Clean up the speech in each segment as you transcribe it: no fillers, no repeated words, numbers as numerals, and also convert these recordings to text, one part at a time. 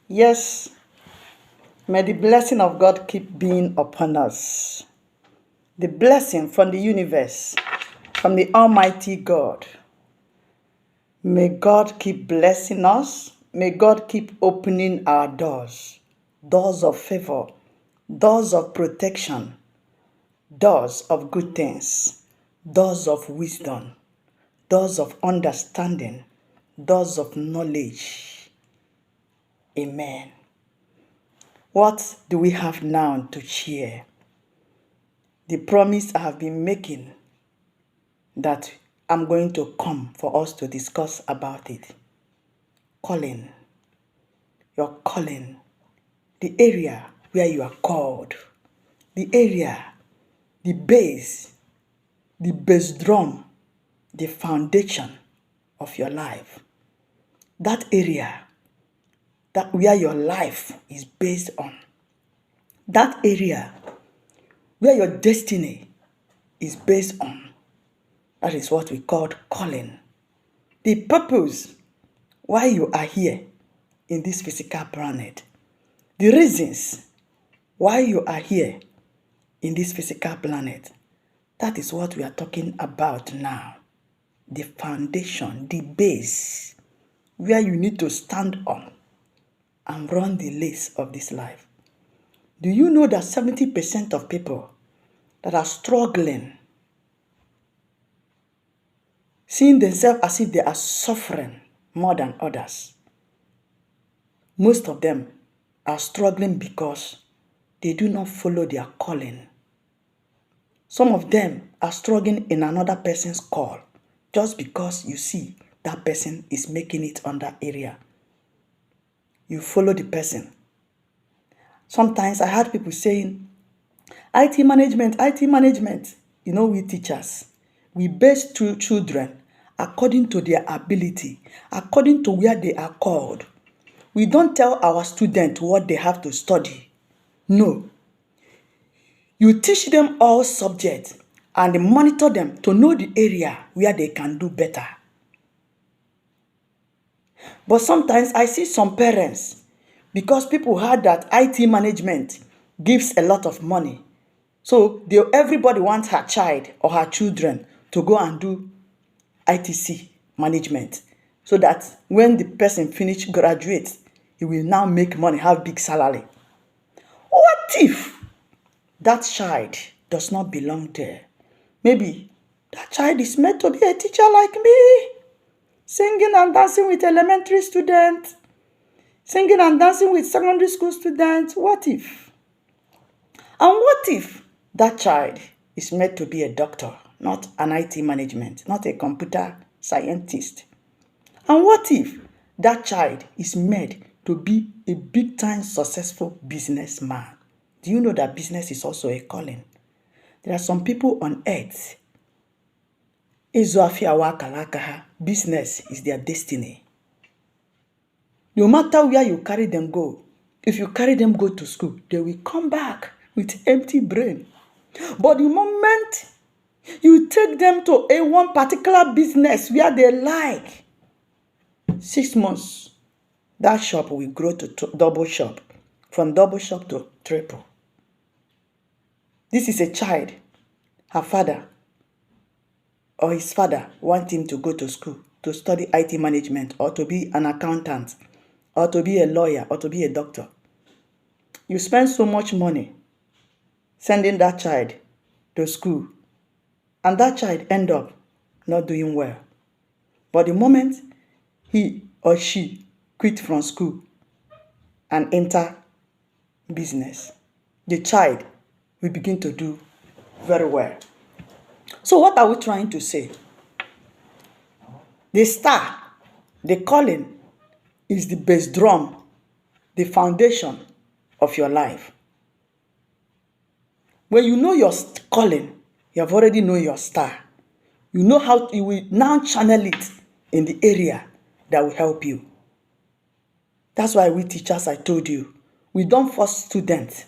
Yes, may the blessing of God keep being upon us. The blessing from the universe, from the Almighty God. May God keep blessing us. May God keep opening our doors. Doors of favor, doors of protection, doors of good things, doors of wisdom, doors of understanding, doors of knowledge. Amen. What do we have now to share? The promise I have been making that I'm going to come for us to discuss about it. Calling. Your calling. The area where you are called. The area, the base, the bass drum, the foundation of your life. That area, that where your life is based on. That area where your destiny is based on. That is what we call calling. The purpose why you are here in this physical planet. The reasons why you are here in this physical planet. That is what we are talking about now. The foundation, the base, where you need to stand on and run the race of this life. Do you know that 70% of people that are struggling, seeing themselves as if they are suffering more than others, most of them are struggling because they do not follow their calling. Some of them are struggling in another person's call just because you see that person is making it on that area. You follow the person. Sometimes I heard people saying, IT management, IT management. You know, we teachers, we base children according to their ability, according to where they are called. We don't tell our students what they have to study. No. You teach them all subjects and monitor them to know the area where they can do better. But sometimes I see some parents, because people heard that IT management gives a lot of money, so everybody wants her child or her children to go and do ITC management, so that when the person graduates, he will now make money, have big salary. What if that child does not belong there? Maybe that child is meant to be a teacher like me, singing and dancing with elementary students, singing and dancing with secondary school students. What if? And what if that child is meant to be a doctor, not an IT management, not a computer scientist? And what if that child is made to be a big-time successful businessman? Do you know that business is also a calling? There are some people on earth, business is their destiny. No matter where you carry them go, if you carry them go to school, they will come back with empty brain. But the moment you take them to one particular business where they like, 6 months, that shop will grow to double shop, from double shop to triple. This is a child. Her father or his father want him to go to school to study IT management, or to be an accountant, or to be a lawyer, or to be a doctor. You spend so much money sending that child to school, and that child end up not doing well. But the moment he or she quit from school and enter business, the child will begin to do very well. So what are we trying to say? The star, the calling, is the bass drum, the foundation of your life. When you know your calling, you have already known your star. You know how you will now channel it in the area that will help you. That's why we teachers, I told you, we don't force students.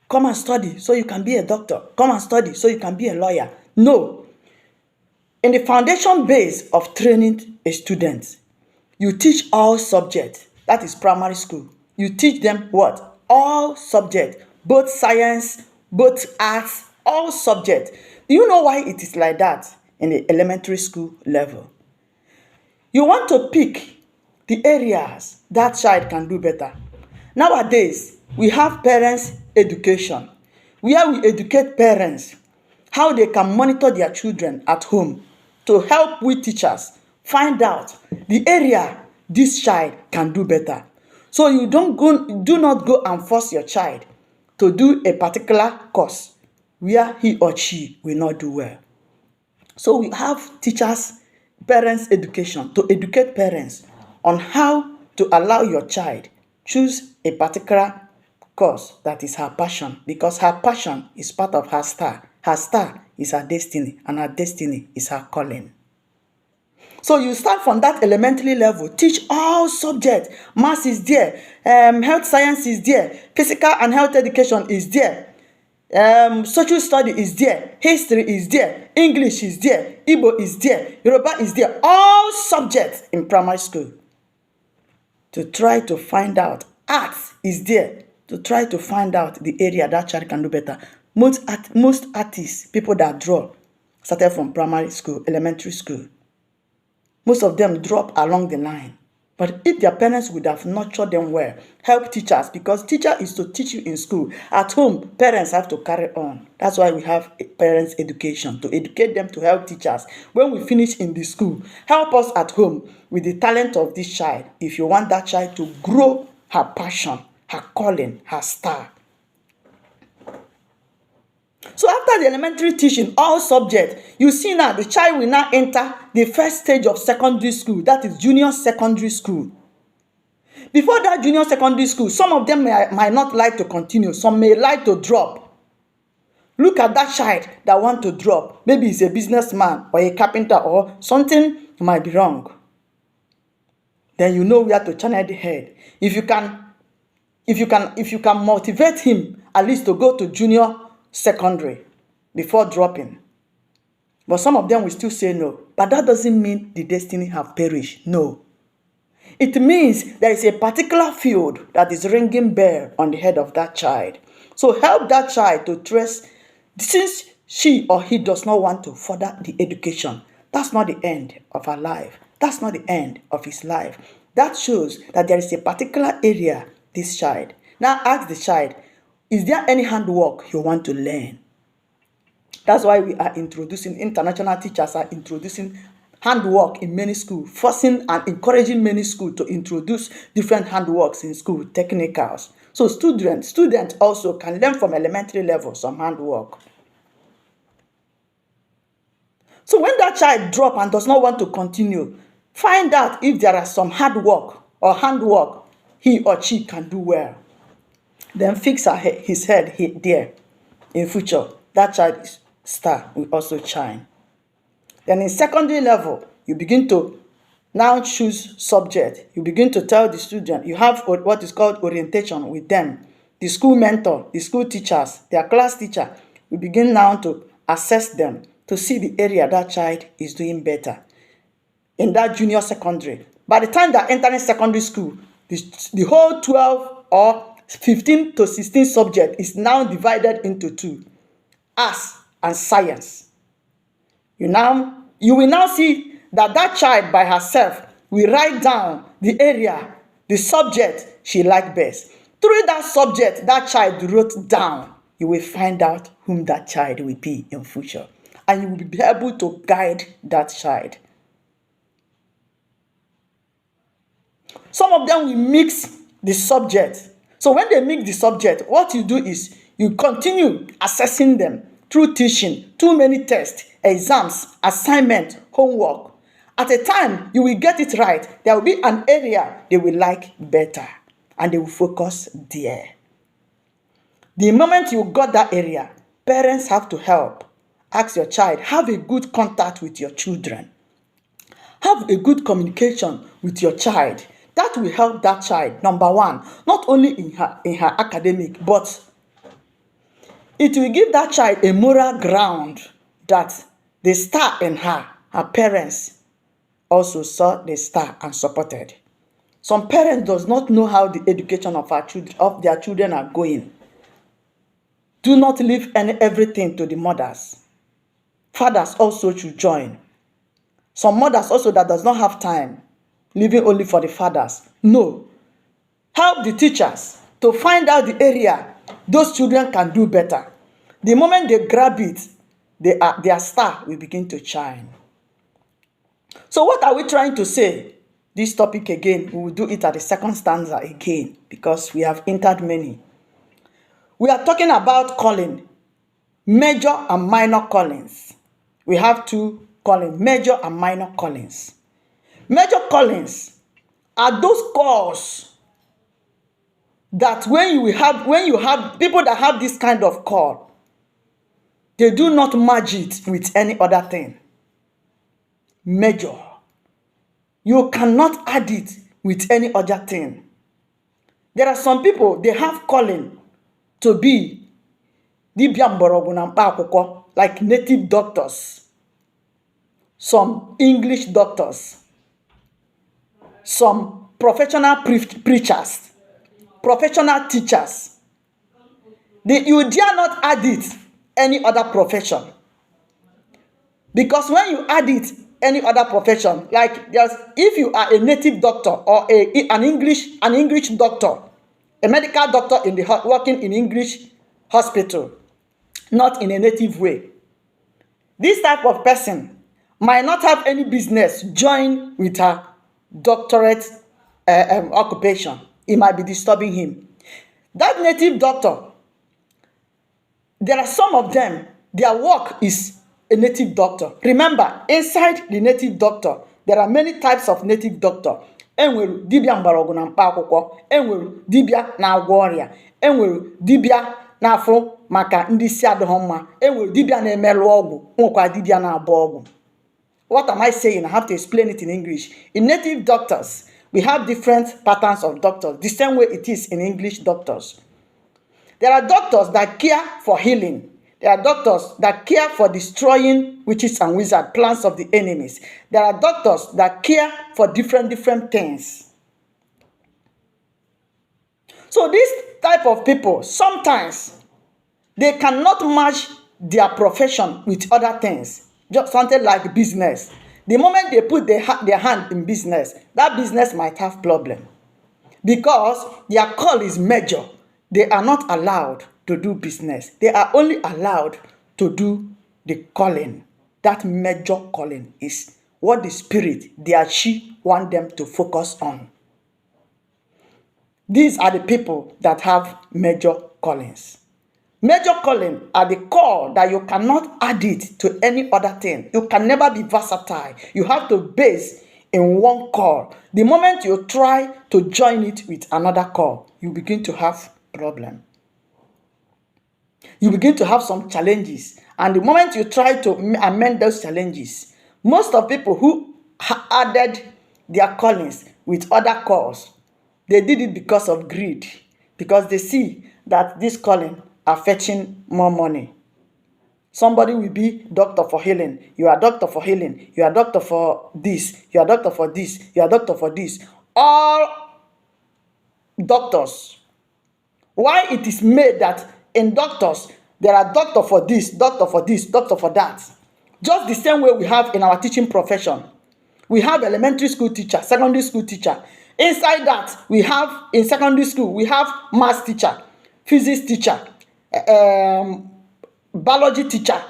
Come and study so you can be a doctor. Come and study so you can be a lawyer. No. In the foundation base of training a student, you teach all subjects. That is primary school. you teach them what? All subject, both science, both arts, all subject. Do you know why it is like that in the elementary school level? You want to pick the areas that child can do better. Nowadays, we have parents education, where we educate parents how they can monitor their children at home to help with teachers find out the area this child can do better. So you do not go and force your child to do a particular course where he or she will not do well. So we have teachers, parents education to educate parents on how to allow your child choose a particular course that is her passion, because her passion is part of her star. Her star is her destiny, and her destiny is her calling. So you start from that elementary level, teach all subjects. Maths is there, health science is there, physical and health education is there, social study is there, history is there, English is there, Igbo is there, Yoruba is there, all subjects in primary school. To try to find out, arts is there, to try to find out the area that child can do better. Most artists, people that draw, started from primary school, elementary school. Most of them drop along the line. But if their parents would have nurtured them well, help teachers, because teacher is to teach you in school. At home, parents have to carry on. That's why we have parents education, to educate them, to help teachers. When we finish in the school, help us at home with the talent of this child. If you want that child to grow her passion, her calling, her star. So after the elementary teaching, all subjects, you see now the child will now enter the first stage of secondary school, that is junior secondary school. Before that junior secondary school, some of them might not like to continue, some may like to drop. Look at that child that want to drop. Maybe he's a businessman or a carpenter, or something might be wrong. Then you know where to channel the head. If you can motivate him at least to go to junior secondary before dropping. But some of them will still say no. But that doesn't mean the destiny have perished. No. It means there is a particular field that is ringing bell on the head of that child. So help that child to trace, since she or he does not want to further the education. That's not the end of her life. That's not the end of his life. That shows that there is a particular area this child. Now ask the child, is there any handwork you want to learn? That's why we are introducing, international teachers are introducing handwork in many schools, forcing and encouraging many schools to introduce different handworks in school, technicals. So students also can learn from elementary level some handwork. So when that child drop and does not want to continue, find out if there are some hard work or handwork he or she can do well. Then fix his head there. In future, that child's star will also shine. Then in secondary level, you begin to now choose subject. You begin to tell the student, you have what is called orientation with them. The school mentor, the school teachers, their class teacher, we begin now to assess them to see the area that child is doing better in that junior secondary. By the time they're entering secondary school, the whole 12 or 15 to 16 subject is now divided into two, arts and science. You will now see that child by herself will write down the area, the subject she liked best. Through that subject that child wrote down, you will find out whom that child will be in future. And you will be able to guide that child. Some of them will mix the subject. So when they mix the subject, what you do is you continue assessing them through teaching, too many tests, exams, assignment, homework. At a time, you will get it right. There will be an area they will like better, and they will focus there. The moment you got that area, parents have to help. Ask your child, have a good contact with your children. Have a good communication with your child. That will help that child, number one, not only in her academic, but it will give that child a moral ground that the star in her parents also saw the star and supported. Some parents does not know how the education of their children are going. Do not leave everything to the mothers. Fathers also should join. Some mothers also that does not have time, leaving only for the fathers. No. Help the teachers to find out the area those children can do better. The moment they grab it, their star will begin to shine. So what are we trying to say? This topic again, we will do it at the second stanza again because we have entered many. We are talking about calling, major and minor callings. We have two callings, major and minor callings. Major callings are those calls that when you have people that have this kind of call, they do not merge it with any other thing. Major. You cannot add it with any other thing. There are some people, they have calling to be dibia mgbọrọgwụ na mkpa akwụkwọ, like native doctors, some English doctors, some professional preachers, professional teachers. You dare not add it any other profession. Because when you add it any other profession, like if you are a native doctor or an English doctor, a medical doctor working in English hospital, not in a native way, this type of person might not have any business join with her doctorate occupation. It might be disturbing him. That native doctor, there are some of them, their work is a native doctor. Remember, inside the native doctor, there are many types of native doctor. Enwere dibia mgbọrọgwụ na mkpa akwụkwọ, enwere dibia na-agwọ ọrịa, enwere dibia na-afụ maka ndị isi adịghị mma, enwere dibia na-emelụ ọgwụ, nwekwa dibia na-agba ọgwụ. What am I saying? I have to explain it in English. In native doctors, we have different patterns of doctors, the same way it is in English doctors. There are doctors that care for healing. There are doctors that care for destroying witches and wizards, plans of the enemies. There are doctors that care for different things. So this type of people, sometimes they cannot match their profession with other things. Just something like business. The moment they put their hand in business, that business might have problem. Because their call is major. They are not allowed to do business. They are only allowed to do the calling. That major calling is what the spirit, their chi, want them to focus on. These are the people that have major callings. Major calling are the call that you cannot add it to any other thing. You can never be versatile. You have to base in one call. The moment you try to join it with another call, you begin to have problem. You begin to have some challenges. And the moment you try to amend those challenges, most of people who added their callings with other calls, they did it because of greed. Because they see that this calling are fetching more money. Somebody will be doctor for healing. You are doctor for healing. You are doctor for this. You are doctor for this. You are doctor for this. All doctors. Why it is made that in doctors, there are doctor for this, doctor for this, doctor for that. Just the same way we have in our teaching profession. We have elementary school teacher, secondary school teacher. Inside that, we have, in secondary school, we have math teacher, physics teacher, biology teacher.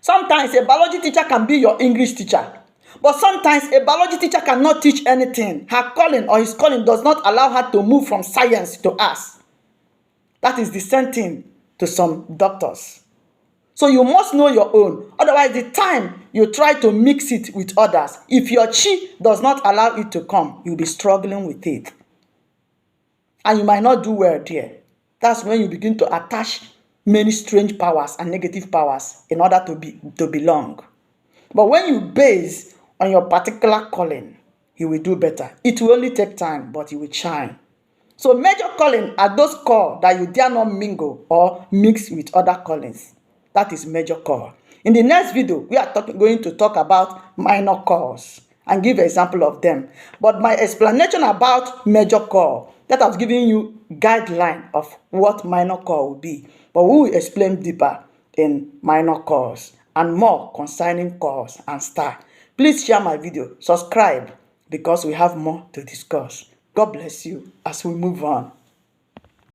Sometimes a biology teacher can be your English teacher. But sometimes a biology teacher cannot teach anything. Her calling or his calling does not allow her to move from science to arts. That is the same thing to some doctors. So you must know your own. Otherwise, the time you try to mix it with others, if your chi does not allow it to come, you'll be struggling with it. And you might not do well there. That's when you begin to attach many strange powers and negative powers in order to belong. But when you base on your particular calling, you will do better. It will only take time, but you will shine. So major calling are those calls that you dare not mingle or mix with other callings. That is major call. In the next video, we are going to talk about minor calls. and give example of them. But my explanation about major chord, that I've given you guideline of what minor chord will be. But we will explain deeper in minor chords and more concerning chords and star. Please share my video, subscribe, because we have more to discuss. God bless you as we move on.